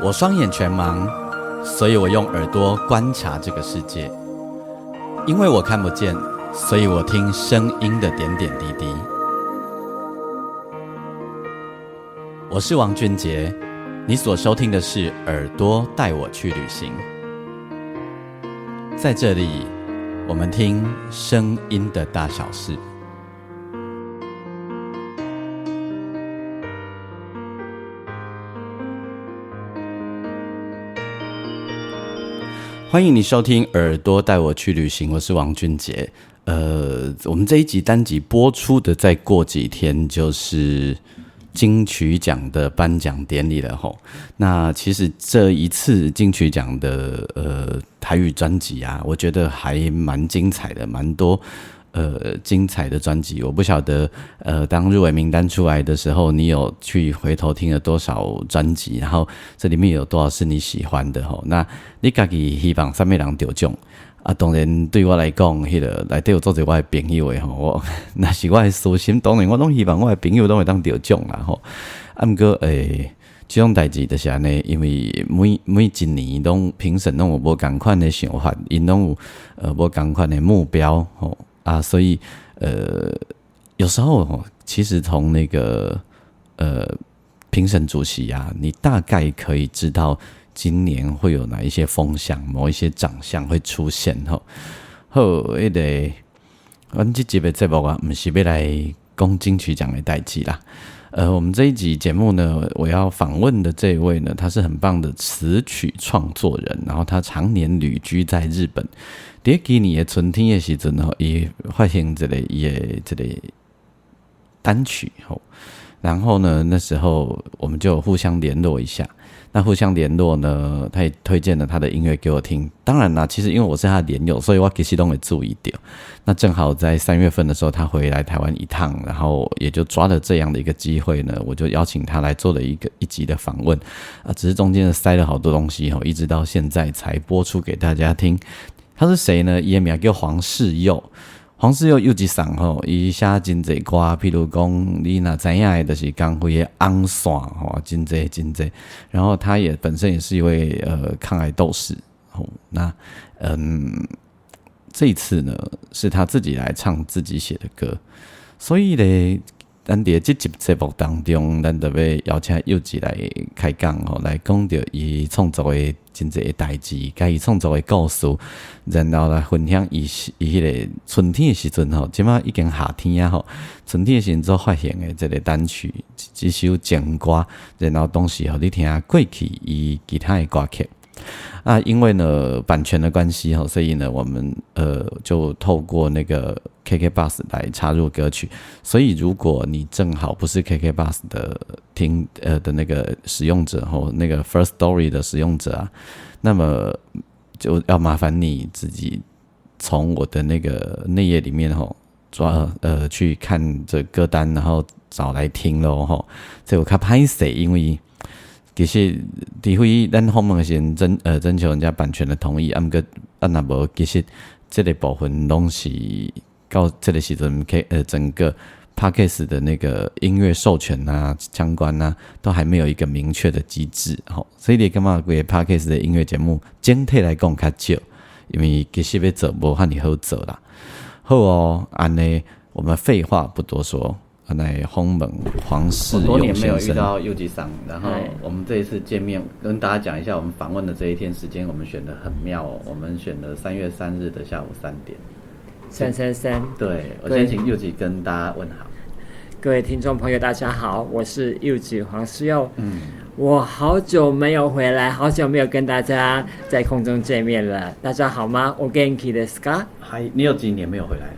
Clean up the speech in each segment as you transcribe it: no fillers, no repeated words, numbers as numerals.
我双眼全盲，所以我用耳朵观察这个世界。因为我看不见，所以我听声音的点点滴滴。我是王俊杰，你所收听的是耳朵带我去旅行。在这里，我们听声音的大小事。欢迎你收听耳朵带我去旅行，我是王俊杰。我们这一集单集播出的再过几天就是金曲奖的颁奖典礼了吼。那其实这一次金曲奖的台语专辑啊，我觉得还蛮精彩的，蛮多精彩的专辑。我不晓得当入围名单出来的时候，你有去回头听了多少专辑，然后这里面有多少是你喜欢的吼。那你自己希望什么人得奖啊？当然对我来讲，迄个内底有做者我的朋友的吼，我那是我的私心，当然我拢希望我的朋友都会当得奖啦吼。啊，不过这种代志就是安尼，因为每一年拢评审拢有无同款的想法，因拢有无同款的目标吼啊，所以有时候其实从那个评审主席啊，你大概可以知道今年会有哪一些风向，某一些长相会出现吼。好，迄个阮这集的节目啊，不是要来讲金曲奖的代志啦。我们这一集节目呢，我要访问的这一位呢，他是很棒的词曲创作人，然后他常年旅居在日本。在今年的春天的时阵吼，伊发行这个单曲吼，然后呢，那时候我们就互相联络一下。那互相联络呢，他也推荐了他的音乐给我听。当然啦，其实因为我是他的连友，所以我其实都会注意到。那正好在3月份的时候，他回来台湾一趟，然后也就抓了这样的一个机会呢，我就邀请他来做了一集的访问啊。只是中间塞了好多东西一直到现在才播出给大家听。他是谁呢？伊的名叫黄世佑。黄世佑有一送吼，伊写真侪歌，譬如讲你若知影的，就是光辉的红线吼，真侪。然后他也本身也是一位抗癌斗士吼。那这一次呢，是他自己来唱自己写的歌，所以咧，咱伫这集节目当中，咱就要邀请佑吉来开讲吼，来讲到伊创作的真侪代志，甲伊创作的故事，然后来分享伊迄个春天的时阵吼，即马已经夏天啊吼，春天的时阵所发行的这个单曲，一首情歌，然后当时互你听过去伊其他的歌曲。啊，因为呢版权的关系所以呢我们就透过那个 KKBOX 来插入歌曲。所以如果你正好不是 KKBOX 的的那个使用者那个 First Story 的使用者啊，那么就要麻烦你自己从我的那个内页里面去看这歌单，然后找来听咯这有较歹势，因为其实除非咱访问先征求人家版权的同意，不过若无，其实这个部分拢是到这个时阵整个 Podcast 的那个音乐授权啊相关啊，都还没有一个明确的机制所以你感觉规个 Podcast 的音乐节目整体来讲较少，因为其实要做无遐尼好做啦。好安尼我们废话不多说。来访问黄世佑先生。多年没有遇到佑吉桑，然后我们这一次见面，跟大家讲一下我们访问的这一天时间，我们选的很妙我们选了3月3日的下午3点。333。对，我先请佑吉跟大家问好。各位听众朋友，大家好，我是佑吉黄世佑。我好久没有回来，好久没有跟大家在空中见面了。大家好吗？お元気ですか？你有几年没有回来了？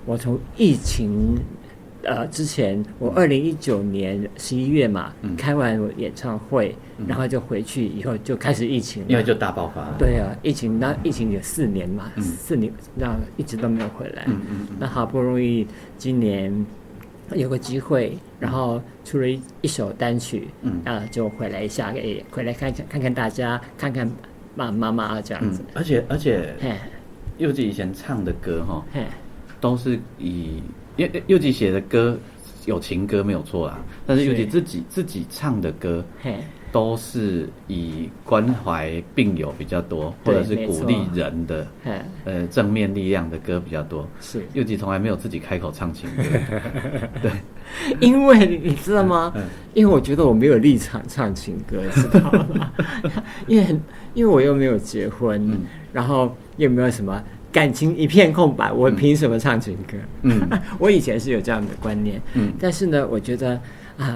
我从疫情之前，我2019年11月嘛，开完我演唱会，然后就回去，以后就开始疫情了，因为就大爆发了。对啊，疫情有4年嘛，4年，那一直都没有回来。那好不容易今年有个机会，然后出了一首单曲，就回来一下，回来看看大家，看看妈妈这样子。而且，佑吉以前唱的歌都是以。因为佑吉写的歌有情歌没有错啦，但是佑吉自己唱的歌都是以关怀病友比较多，或者是鼓励人的正面力量的歌比较多。是佑吉从来没有自己开口唱情歌，对，因为你知道吗？因为我觉得我没有立场唱情歌，知道吗？因为我又没有结婚，然后又没有什么感情一片空白，我凭什么唱情歌？我以前是有这样的观念，但是呢，我觉得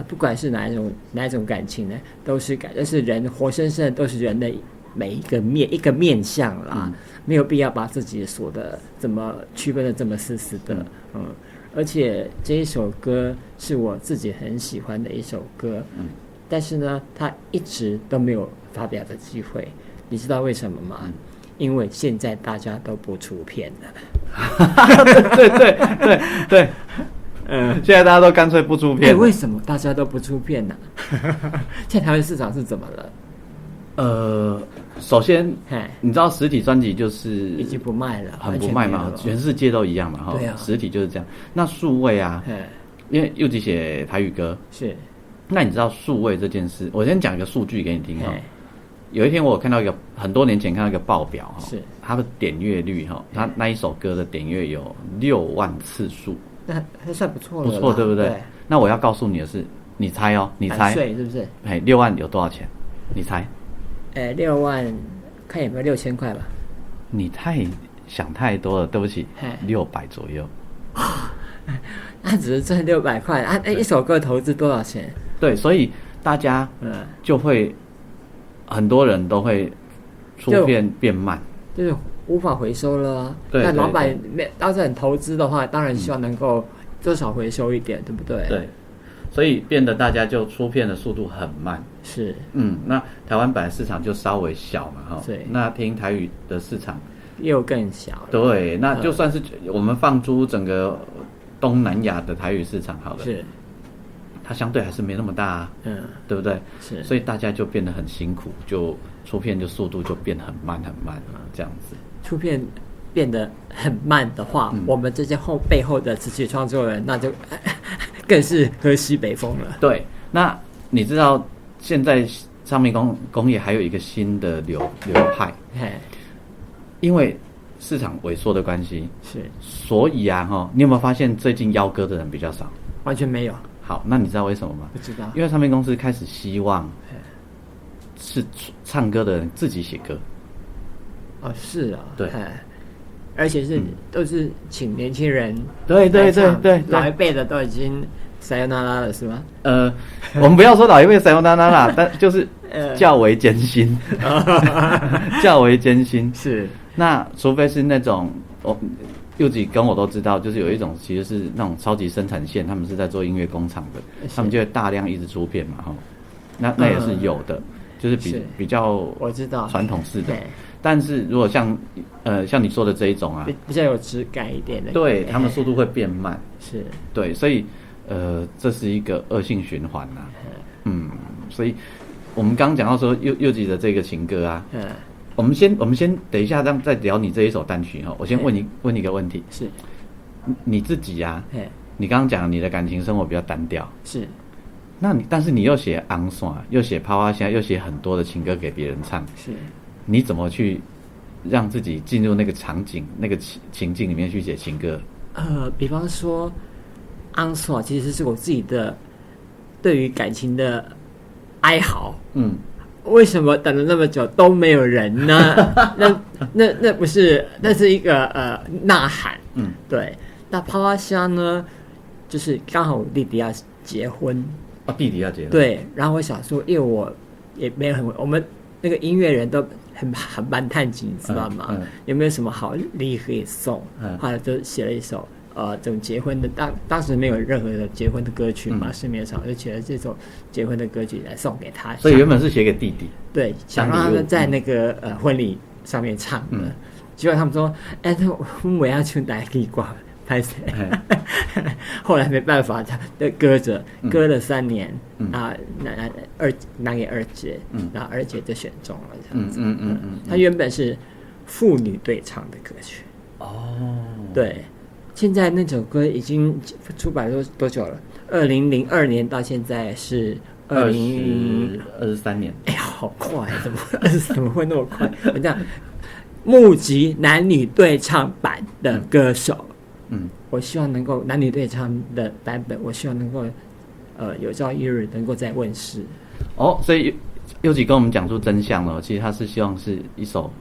不管是哪一种感情呢，都是人活生生的，都是人的每一个面向啦，没有必要把自己说的怎么区分的这么死的，而且这一首歌是我自己很喜欢的一首歌，但是呢，它一直都没有发表的机会，你知道为什么吗？因为现在大家都不出片了。对，现在大家都干脆不出片。为什么大家都不出片呢？现在台湾市场是怎么了？首先，你知道实体专辑就是已经不卖了，很不卖嘛，全世界都一样嘛，对啊，实体就是这样。那数位啊，因为佑吉写台语歌，是。那你知道数位这件事？我先讲一个数据给你听哈。有一天我看到很多年前看到一个报表哈，是它的点阅率哈，它那一首歌的点阅有6万次数，那还算不错了，不错对不对？对。那我要告诉你的是，你猜哦，你猜是不是？6万有多少钱？你猜？6万，看有没有6000块吧？你想太多了，对不起，600左右。那只是挣600块啊！一首歌投资多少钱？对，所以大家就会。很多人都会出片变慢，就是无法回收了啊。对，那老板要是很投资的话，当然希望能够多少回收一点，对不对？对，所以变得大家就出片的速度很慢。是，那台湾本来市场就稍微小嘛，哈，对，那听台语的市场又更小了。对，那就算是我们放诸整个东南亚的台语市场好了，是。它相对还是没那么大对不对？是，所以大家就变得很辛苦，就出片就速度就变很慢这样子。出片变得很慢的话，我们这些背后的词曲创作人，那就更是喝西北风了。对，那你知道现在唱片工业还有一个新的流派，因为市场萎缩的关系，是，所以你有没有发现最近邀歌的人比较少？完全没有。好，那你知道为什么吗？不知道，因为唱片公司开始希望是唱歌的人自己写歌。是啊，对，而且都是请年轻人，对，老一辈的都已经撒由那拉了，是吗？我们不要说老一辈撒由那拉啦，但就是较为艰辛，较为艰辛。是，那除非是那种佑吉跟我都知道，就是有一种其实是那种超级生产线，他们是在做音乐工厂的，他们就会大量一直出片嘛，那也是有的，就是比较我知道传统式的。但是如果像你说的这一种比较有质感一点的，对，他们速度会变慢，是，对，所以这是一个恶性循环所以我们刚刚讲到说佑吉的这个情歌我们先等一下再聊你这一首单曲我先问你一个问题，是你自己你刚刚讲你的感情生活比较单调，是，但是你又写昂爽，又写抛花香，又写很多的情歌给别人唱，是，你怎么去让自己进入那个场景、那个情境里面去写情歌？比方说昂爽其实是我自己的对于感情的哀嚎，为什么等了那么久都没有人呢？那不是，那是一个呐喊。对。那抛花香呢，就是刚好我弟弟要结婚。弟弟要结婚。对。然后我想说，因为我也没有我们那个音乐人都很蛮探景，你知道吗？有没有什么好礼可以送？后来就写了一首。这种结婚的当时没有任何的结婚的歌曲嘛，市面上就写了这首结婚的歌曲来送给他。所以原本是写给弟弟，对，想让他们在那个婚礼上面唱的。结果他们说：“我要去哪里挂拍谁？”后来没办法，他搁了3年拿给二姐，然后二姐就选中了这样子。他原本是妇女对唱的歌曲。对。现在那首歌已经出版多久了？2002年到现在是23年。哎呀，好快，怎么会那么快？我这样募集男女对唱版的歌手，我希望能够男女对唱的版本，我希望能够有朝一日能够再问世。所以佑吉跟我们讲出真相了，其实他是希望是一首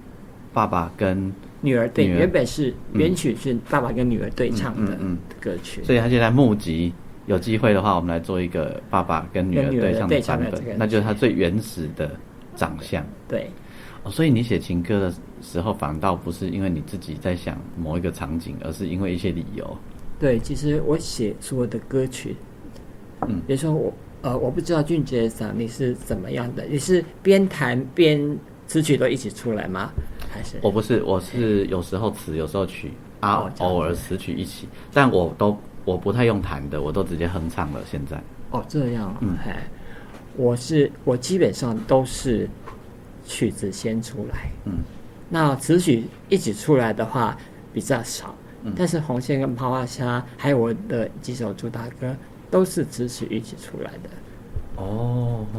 爸爸跟女儿对，原曲是爸爸跟女儿对唱的歌曲，所以他现在募集。有机会的话，我们来做一个爸爸跟女儿对唱的版本，那就是他最原始的长相。对，所以你写情歌的时候，反倒不是因为你自己在想某一个场景，而是因为一些理由。对，其实我写所有的歌曲，比如说我不知道俊杰桑你是怎么样的，你是边弹边词曲都一起出来吗？还是？我不是，我是有时候词，有时候曲偶尔词曲一起，但我不太用弹的，我都直接哼唱了。现在这样我基本上都是曲子先出来，那词曲一起出来的话比较少，但是红线跟泡泡虾还有我的几首主打歌都是词曲一起出来的。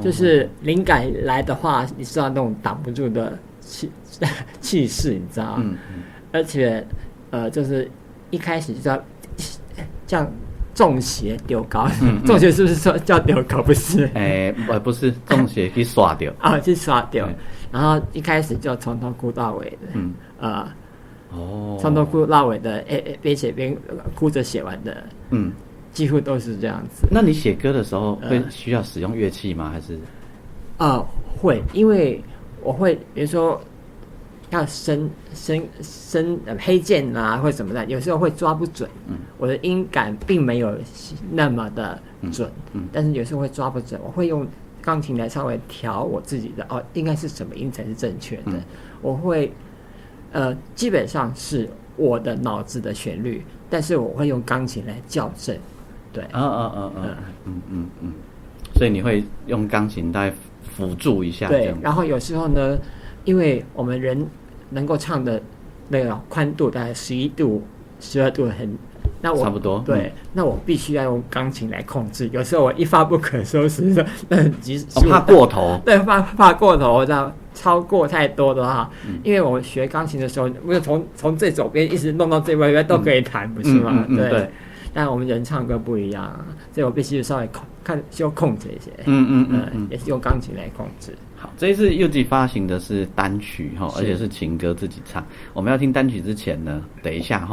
就是灵感来的话，你知道那种挡不住的气势，你知道而且就是一开始就知道。像中邪丢高，中邪是不是说叫丢高？不是，不是，中邪去刷掉去刷掉。然后一开始就从头哭到尾的，从头哭到尾的，边写边哭着写完的，几乎都是这样子。那你写歌的时候会需要使用乐器吗？还是？会，因为我会，比如说。要黑键啊，或者什么的，有时候会抓不准。我的音感并没有那么的准，但是有时候会抓不准。我会用钢琴来稍微调我自己的应该是什么音才是正确的。我会基本上是我的脑子的旋律，但是我会用钢琴来校正。对，所以你会用钢琴来辅助一下。对，然后有时候呢，因为我们人能够唱的那个宽度大概11度、12度那我差不多。对，那我必须要用钢琴来控制。有时候我一发不可收拾的，怕过头。对，怕过头，这样超过太多的话，因为我学钢琴的时候，我从最左边一直弄到最外边都可以弹，不是吗？对。但我们人唱歌不一样所以我必须稍微控制一些。也是用钢琴来控制。好，这一次佑吉发行的是单曲而且是情歌自己唱。我们要听单曲之前呢，等一下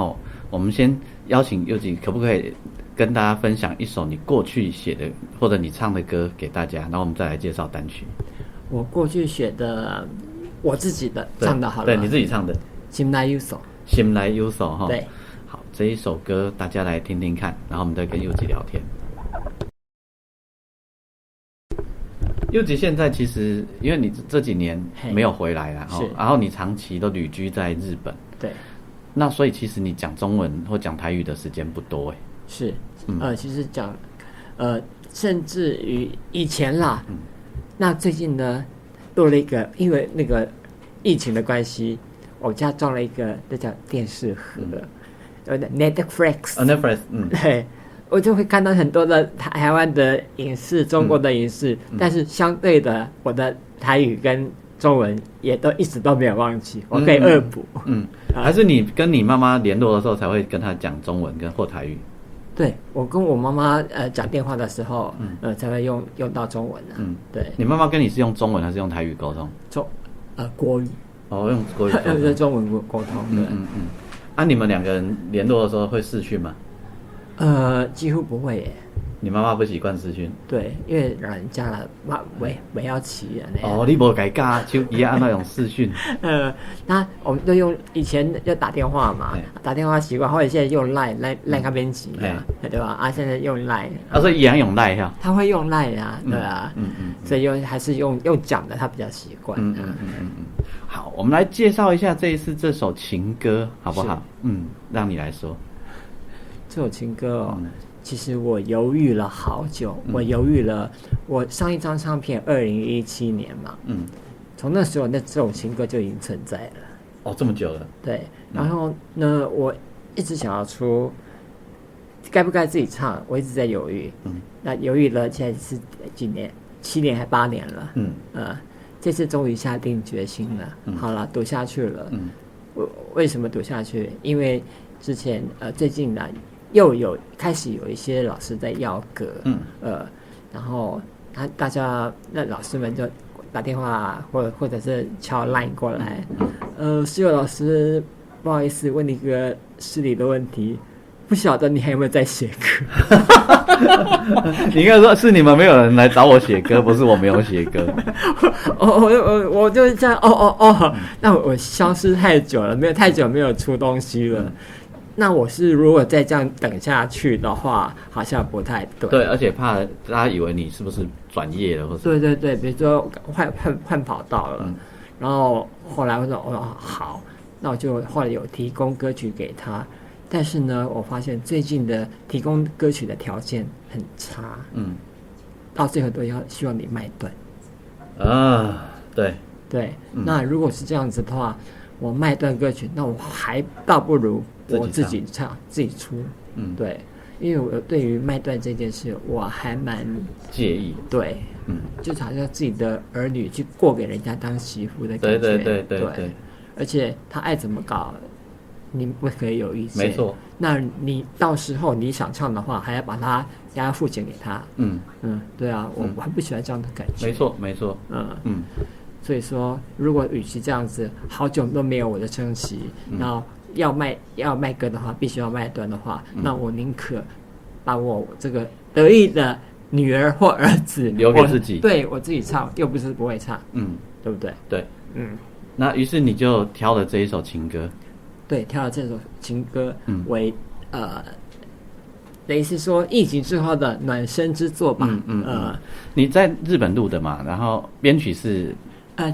我们先邀请佑吉，可不可以跟大家分享一首你过去写的或者你唱的歌给大家，然后我们再来介绍单曲。我过去写的，我自己的唱的好了。对，你自己唱的。心内有数。心内有数对。好，这一首歌大家来听听看，然后我们再跟佑吉聊天。佑吉现在其实因为你这几年没有回来了然后你长期都旅居在日本。对。那所以其实你讲中文或讲台语的时间不多是。其实讲甚至于以前啦，那最近呢多了一个，因为那个疫情的关系，我家装了一个那叫电视盒。Netflix， 对，我就会看到很多的台湾的影视、中国的影视，但是相对的，我的台语跟中文也都一直都没有忘记，我可以恶补。还是你跟你妈妈联络的时候才会跟她讲中文或台语？对，我跟我妈妈讲电话的时候，才会用到中文对。你妈妈跟你是用中文还是用台语沟通？国语。用国语沟通。用中文沟通。你们两个人联络的时候会视讯吗？几乎不会耶。你妈妈不习惯视讯？对，因为老人家了，不要骑啊。你没改教，就一样那种视讯。那我们都用以前要打电话嘛，打电话习惯，或者现在用 Line 那边挤对吧？现在用 Line。所以一样用 Line 哈。他会用 Line 对啊。所以还是用讲的，他比较习惯。好，我们来介绍一下这一次这首情歌，好不好？让你来说。这首情歌其实我犹豫了好久，我上一张唱片2017年嘛，从那时候这首情歌就已经存在了。这么久了。对，然后呢，我一直想要出，该不该自己唱，我一直在犹豫。那犹豫了，现在是几7年还8年了，这次终于下定决心了，好了，读下去了。为什么读下去？因为之前最近呢又开始有一些老师在要歌，然后大家那老师们就打电话或者是敲 line 过来，室友老师，不好意思，问你一个失礼的问题，不晓得你还有没有在写歌？你应该说是你们没有人来找我写歌，不是我没有写歌。我就这样，那我消失太久了，太久没有出东西了。那我是如果再这样等下去的话，好像不太对。对，而且怕大家以为你是不是转业了，或者对，比如说换跑道了，然后后来我说好，那我就后来有提供歌曲给他，但是呢，我发现最近的提供歌曲的条件很差，到最后都要希望你卖断。对，那如果是这样子的话，我卖断歌曲，那我还倒不如我自己唱自己出，对，因为我对于卖断这件事我还蛮介意，对，就好像自己的儿女去过给人家当媳妇的感觉，对，而且他爱怎么搞，你不可以有意见，没错。那你到时候你想唱的话，还要把他要付钱给他，对啊，我还不喜欢这样的感觉，没错，所以说，如果与其这样子，好久都没有我的称席，然后要卖歌的话，必须要卖断的话，那我宁可把我这个得意的女儿或儿子留给自己，对我自己唱，又不是不会唱，对不对？对，那于是你就挑了这一首情歌，对，挑了这首情歌为等于是说疫情之后的暖身之作吧。你在日本录的嘛？然后编曲是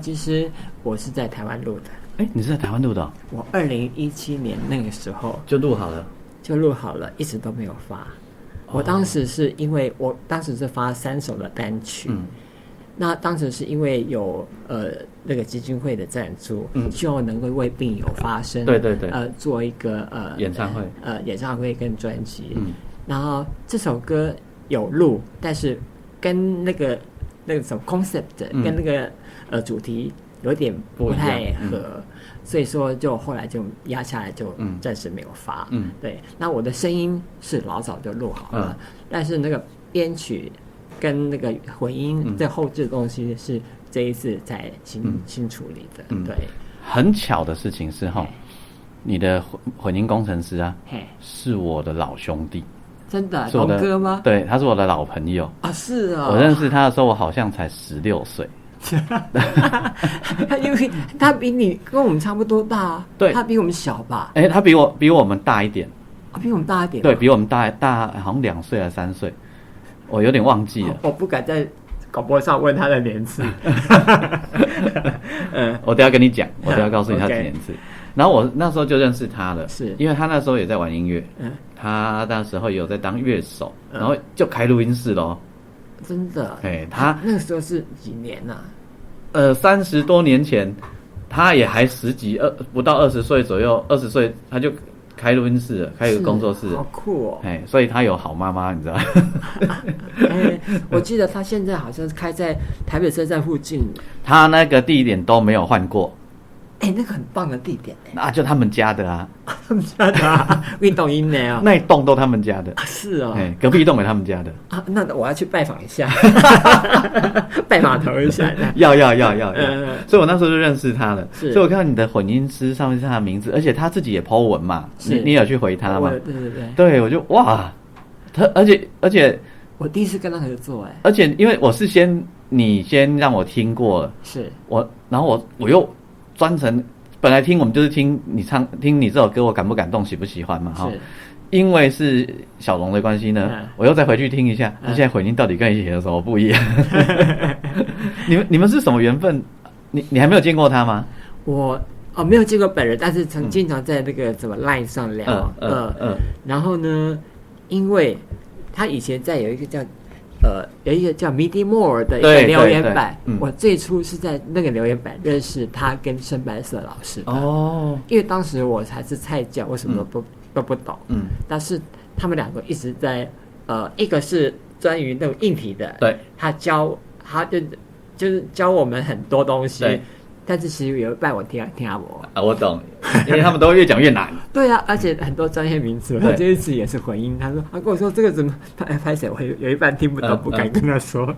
其实我是在台湾录的。你是在台湾录的我2017年那个时候就录好了，一直都没有发。我当时是因为我当时是发3首的单曲，那当时是因为有那个基金会的赞助，希望能够为病友发声，对，做一个演唱会跟专辑。然后这首歌有录，但是跟那个什么 concept 跟那个主题有点不太合，所以说就后来就压下来，就暂时没有发。对，那我的声音是老早就录好了，但是那个编曲跟那个混音这后置的东西是这一次才新处理的。对，很巧的事情是你的混音工程师啊，是我的老兄弟。真的，龙哥吗？对，他是我的老朋友啊，是啊。我认识他的时候，我好像才16岁。因为他比你跟我们差不多大，对，他比我们小吧？他比我们大一点，比我们大一点，对，比我们大好像2岁还是3岁，我有点忘记了。我不敢在广播上问他的年次。我等一下跟你讲，我等一下告诉你他几年次。然后我那时候就认识他了，是因为他那时候也在玩音乐，他那时候有在当乐手，然后就开录音室咯。真的？他那个时候是几年啊？30多年前，他也还不到20岁左右，20岁他就开录音室了，开一个工作室，好酷哦！所以他有好妈妈，你知道？我记得他现在好像是开在台北车站附近，他那个地点都没有换过。那个很棒的地点那就他们家的啊，他们家的啊，运动音呢那一栋都他们家的，是哦，隔壁一栋也他们家的啊，那我要去拜访一下，拜码头一下，要，所以我那时候就认识他了，所以我看到你的混音师上面是他的名字，而且他自己也 po 文嘛，你有去回他吗？对，我就哇，而且我第一次跟他合作而且因为我是你先让我听过了，是然后我又专程本来听我们就是听你这首歌我感不感动喜不喜欢嘛因为是小龙的关系呢，我又再回去听一下，他现在混音到底跟以前有什么不一样？你们是什么缘分？你还没有见过他吗？我没有见过本人，但是经常在那个什么 LINE 上聊，然后呢，因为他以前有一个叫 Midi More 的一个留言板，我最初是在那个留言板认识他跟深白色老师的因为当时我还是菜教，我什么都不懂，但是他们两个一直在一个是专于那种硬体的，对，他教他就是教我们很多东西对，但是其实有一半我听我。我懂，因为他们都越讲越难。对啊，而且很多专业名词，他这一次也是回应。他跟我说这个怎么拍谁，我有一半听不懂，不敢跟他说。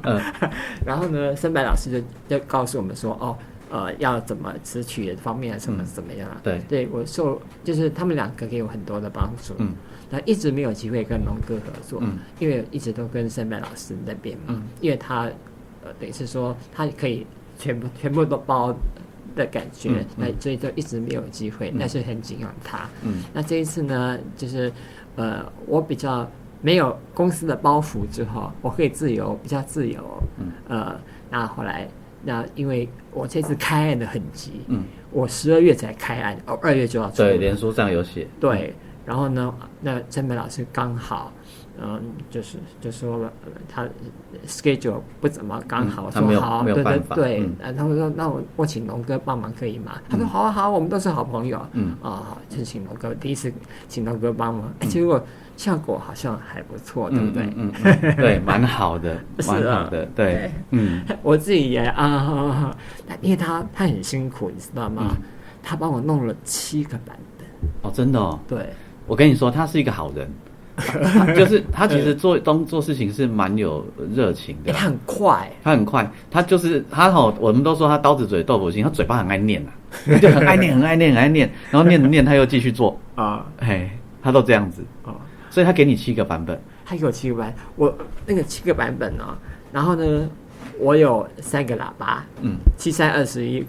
然后呢，森白老师就告诉我们说，要怎么词曲的方面怎么样啊？对我就是他们两个给我很多的帮助。那一直没有机会跟龙哥合作，因为一直都跟森白老师那边嘛，因为他等于是说他可以全部都包的感觉，那所以就一直没有机会，但是很敬仰他。那这一次呢，就是我比较没有公司的包袱之后，我可以比较自由。那后来因为我这次开案的很急，我12月才开案，2月就要出。对，脸书上有写。对，然后呢，那真美老师刚好。就说他 schedule 不怎么刚好，他没有办法，对，然后说那我请龙哥帮忙可以吗？他说好啊好，我们都是好朋友，就是请龙哥，第一次请龙哥帮忙，结果效果好像还不错，对不对？对，蛮好的，蛮好的，对，我自己也因为他很辛苦，你知道吗？他帮我弄了7个版本。哦，真的哦。对，我跟你说，他是一个好人。就是他其实做事情是蛮有热情的，他很快，我们都说他刀子嘴豆腐心，他嘴巴很爱念就很爱念，然后念他又继续做他都这样子所以他给你7个版本，他给我7个版本，我那个7个版本然后呢，我有3个喇叭，7321，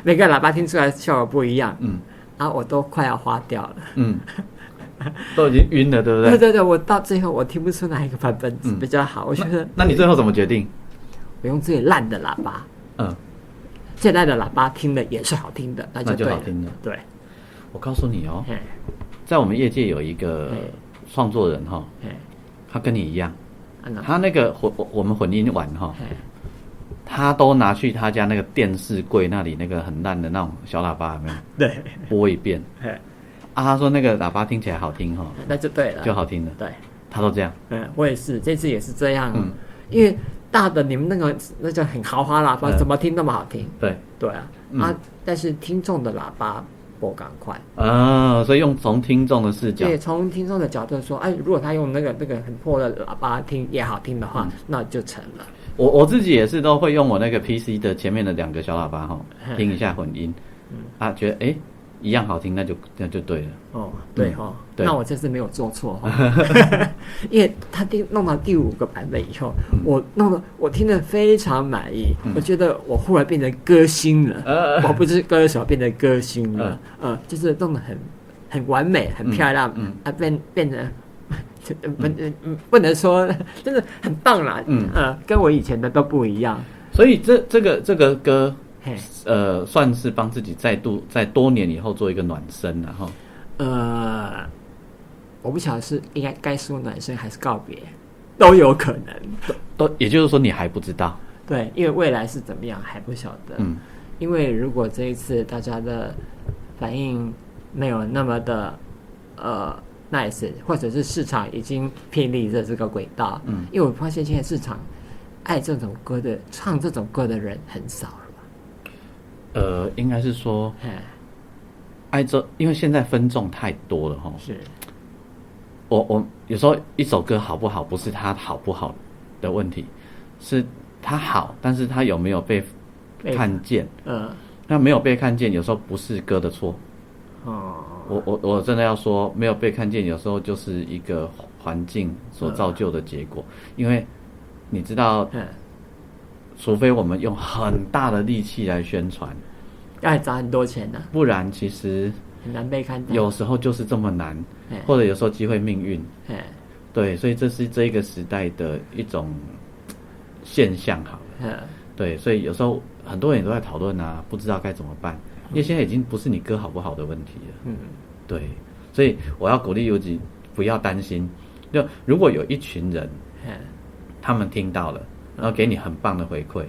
每个喇叭听出来效果不一样，然后我都快要花掉了，都已经晕了，对不对？对，我到最后我听不出哪一个版本比较好，我觉得。那你最后怎么决定？我用最烂的喇叭，最烂的喇叭听的也是好听的，那就好听了。对，我告诉你哦，在我们业界有一个创作人他跟你一样，他那个我们混音完他都拿去他家那个电视柜那里那个很烂的那种小喇叭，有没有？对，播一遍。他说那个喇叭听起来好听那就对了，就好听了。对，他都这样。我也是，这次也是这样。因为大的你们那就很豪华喇叭，怎么听那么好听？对啊，但是听众的喇叭不赶快所以从听众的视角，对，从听众的角度说，如果他用那个很破的喇叭听也好听的话，那就成了。我自己也是都会用我那个 PC 的前面的2个小喇叭听一下混音，觉得一样好听，那就对了。对那我这次没有做错因为他弄到第5个版本以后，我听得非常满意，我觉得我忽然变成歌星了，我不是歌手，变成歌星了，就是弄得很完美，很漂亮，变成。不能说，真的很棒啦，跟我以前的都不一样。所以这个歌，算是帮自己在多年以后做一个暖身了我不晓得是该说暖身还是告别，都有可能。也就是说你还不知道。对，因为未来是怎么样还不晓得。因为如果这一次大家的反应没有那么的nice， 或者是市场已经偏离了这个轨道，因为我发现现在市场爱这种歌的、唱这种歌的人很少了吧？应该是说，因为现在分众太多了是，我有时候一首歌好不好，不是它好不好的问题，是它好，但是它有没有被看见？那没有被看见，有时候不是歌的错。我真的要说，没有被看见，有时候就是一个环境所造就的结果。因为你知道，除非我们用很大的力气来宣传，要砸很多钱呢，不然其实很难被看到。有时候就是这么难，或者有时候机会命运。对，所以这是这一个时代的一种现象好了。对，所以有时候很多人也都在讨论不知道该怎么办。因为现在已经不是你歌好不好的问题了，对，所以我要鼓励游击不要担心，就如果有一群人，他们听到了，然后给你很棒的回馈，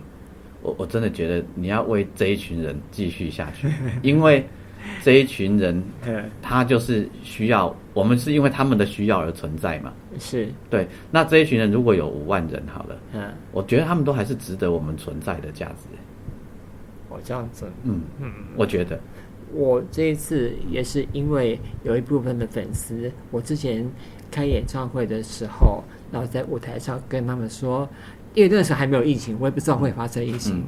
我真的觉得你要为这一群人继续下去，因为这一群人，他就是需要我们，是因为他们的需要而存在嘛。是，对。那这一群人如果有5万人好了，我觉得他们都还是值得我们存在的价值。我这样子，我觉得。我这一次也是因为有一部分的粉丝，我之前开演唱会的时候，然后在舞台上跟他们说，因为那时候还没有疫情，我也不知道会发生疫情，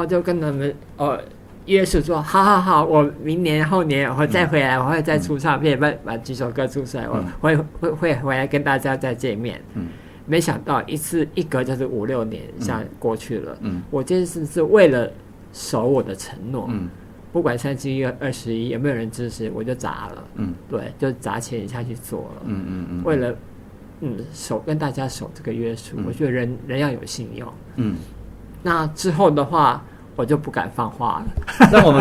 就跟他们约束说，好，我明年后年我再回来，我会再出唱片，把几首歌出出来，我会回来跟大家再见面。没想到一隔就是5、6年像过去了。我这次是为了守我的承诺。不管31、21有没有人支持，我就砸了。对，就砸钱下去做了。为了跟大家守这个约束，我觉得人要有信用。那之后的话，我就不敢放话了。那我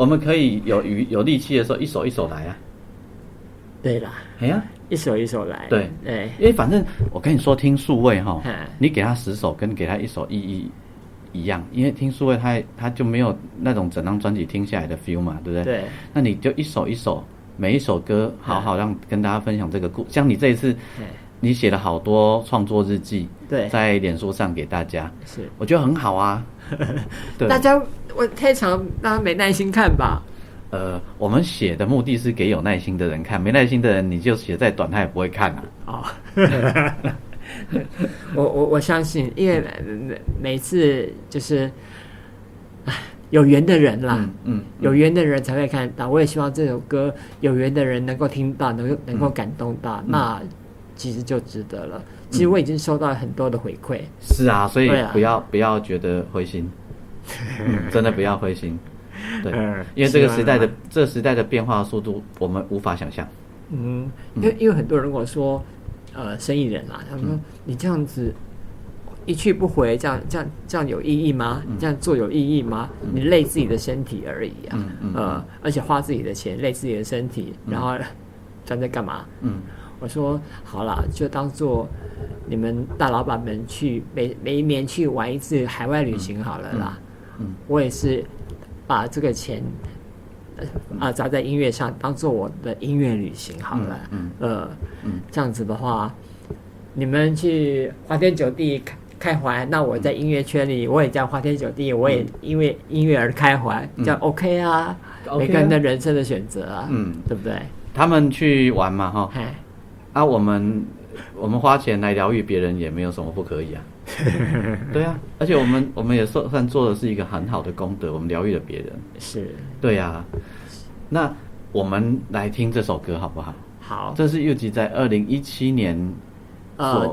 们可以有力气的时候，一首一首来啊。对啦，哎呀，一首一首来。对，因为反正我跟你说，听数位哈，你给他10首，跟给他1首意义一样，因为听数位他就没有那种整张专辑听下来的 feel 嘛，对不对？对。那你就一首一首，每一首歌好好让跟大家分享这个故事。像你这一次，你写了好多创作日记，对，在脸书上给大家，是，我觉得很好啊。对，大家我太长，大家没耐心看吧。我们写的目的是给有耐心的人看，没耐心的人你就写再短他也不会看啊。我相信，因为每次就是有缘的人啦，有缘的人才会看到。我也希望这首歌有缘的人能够听到，能够感动到，那其实就值得了。其实我已经收到很多的回馈。是啊，所以不要觉得灰心，真的不要灰心。对，因为这个时代的变化速度，我们无法想象。因为很多人跟我说，生意人啊，他们说你这样子一去不回，这样有意义吗？你这样做有意义吗？你累自己的身体而已啊，而且花自己的钱，累自己的身体，然后站在干嘛？我说好啦，就当做你们大老板们去每一年去玩一次海外旅行好了啦。我也是把这个钱砸在音乐上，当做我的音乐旅行好了。这样子的话，你们去花天酒地开怀，那我在音乐圈里我也这样花天酒地，我也因为音乐而开怀，这样 OK 啊？每个人的人生的选择啊，对不对？他们去玩嘛，哈。我们花钱来疗愈别人也没有什么不可以啊。对啊，而且我们也算做的是一个很好的功德，我们疗愈了别人。是，对啊。那我们来听这首歌好不好？好，这是佑吉在2017年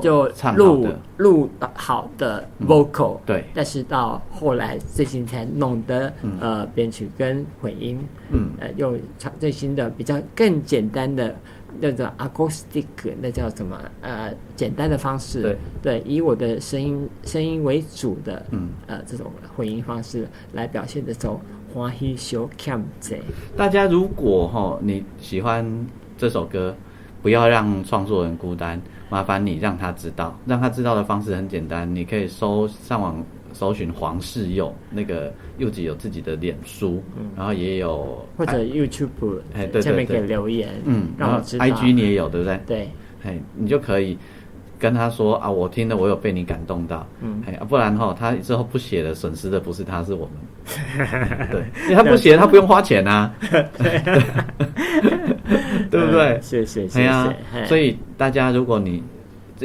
就唱好的录好的 vocal，对，但是到后来最近才弄的编曲跟混音，用最新的比较更简单的那种 acoustic， 那叫什么简单的方式，对，以我的声音为主的这种混音方式来表现这首欢喜小欠债。大家如果你喜欢这首歌，不要让创作人孤单，麻烦你让他知道的方式很简单，你可以上网搜寻黄世佑，那个佑吉有自己的脸书，然后也有或者 YouTube 下面可以留言，让我知道。IG 你也有对不对？对，你就可以跟他说我听了，我有被你感动到，不然他之后不写了，损失的不是他，是我们。对，因为他不写，他不用花钱啊，对不对？谢谢。所以大家如果因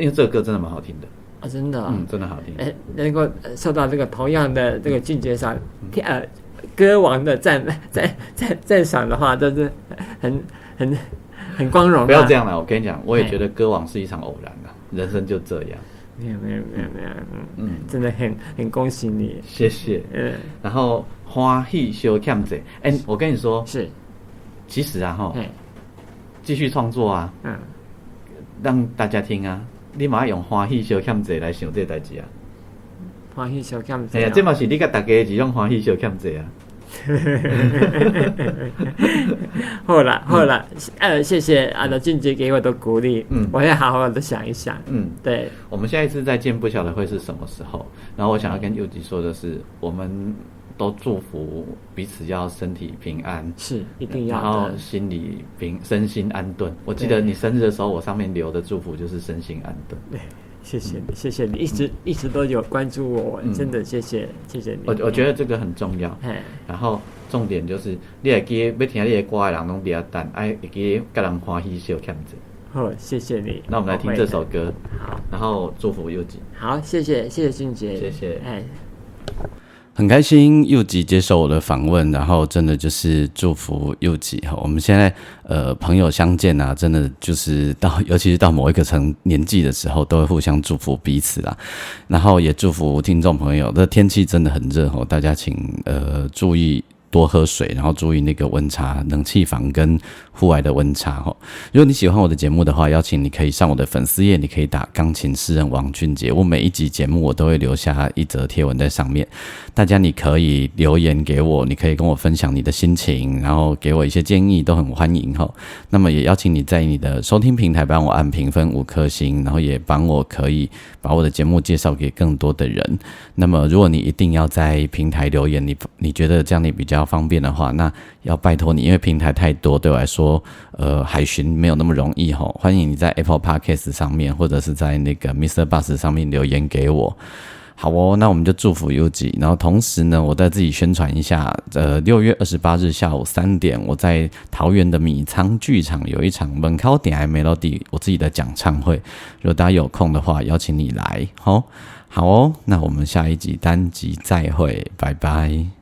为这个歌真的蛮好听的。真的真的好听。能够受到这个同样的这个境界上，歌王的赞赏的话，都是很光荣。不要这样了，我跟你讲，我也觉得歌王是一场偶然的，人生就这样。没有，真的很恭喜你，谢谢。然后欢喜小欠债，我跟你说，是，其实继续创作啊，让大家听啊。你嘛用欢喜小欠债来想这代志啊！欢喜小欠债，这嘛是你甲大家一种欢喜小欠债啊！好了，谢谢俊杰给我的鼓励，我会好好的想一想。对，我们下一次再见，不晓得会是什么时候。然后我想要跟佑吉说的是，我们都祝福彼此要身体平安，是一定要的，然后身心安顿。我记得你生日的时候，我上面留的祝福就是身心安顿。对，谢谢你，谢谢你，一直都有关注我，真的谢谢你。我觉得这个很重要。然后重点就是，你会记要听你的歌的人拢伫遐等，会记甲人欢喜小欠者。好，谢谢你。那我们来听这首歌。好，然后祝福佑吉。好，谢谢俊杰，谢谢。很开心佑吉接受我的访问，然后真的就是祝福佑吉。我们现在朋友相见啊，真的就是尤其是到某一个年纪的时候，都会互相祝福彼此啦。然后也祝福听众朋友，这天气真的很热哦，大家请注意多喝水，然后注意那个温差，冷气房跟户外的温差哦。如果你喜欢我的节目的话，邀请你可以上我的粉丝页，你可以打钢琴诗人王俊杰。我每一集节目我都会留下一则贴文在上面，大家你可以留言给我，你可以跟我分享你的心情，然后给我一些建议，都很欢迎哦。那么也邀请你在你的收听平台帮我按评分5颗星，然后也帮我可以把我的节目介绍给更多的人。那么如果你一定要在平台留言，你觉得这样你比较方便的话，那要拜托你，因为平台太多，对我来说海巡没有那么容易吼。欢迎你在 Apple Podcast 上面，或者是在那个 Mr. Bus 上面留言给我。好哦，那我们就祝福佑吉。然后同时呢，我再自己宣传一下，6月28日下午3点，我在桃园的米仓剧场有一场门口点爱 Melody 我自己的讲唱会。如果大家有空的话，邀请你来。好哦，那我们下一集单集再会，拜拜。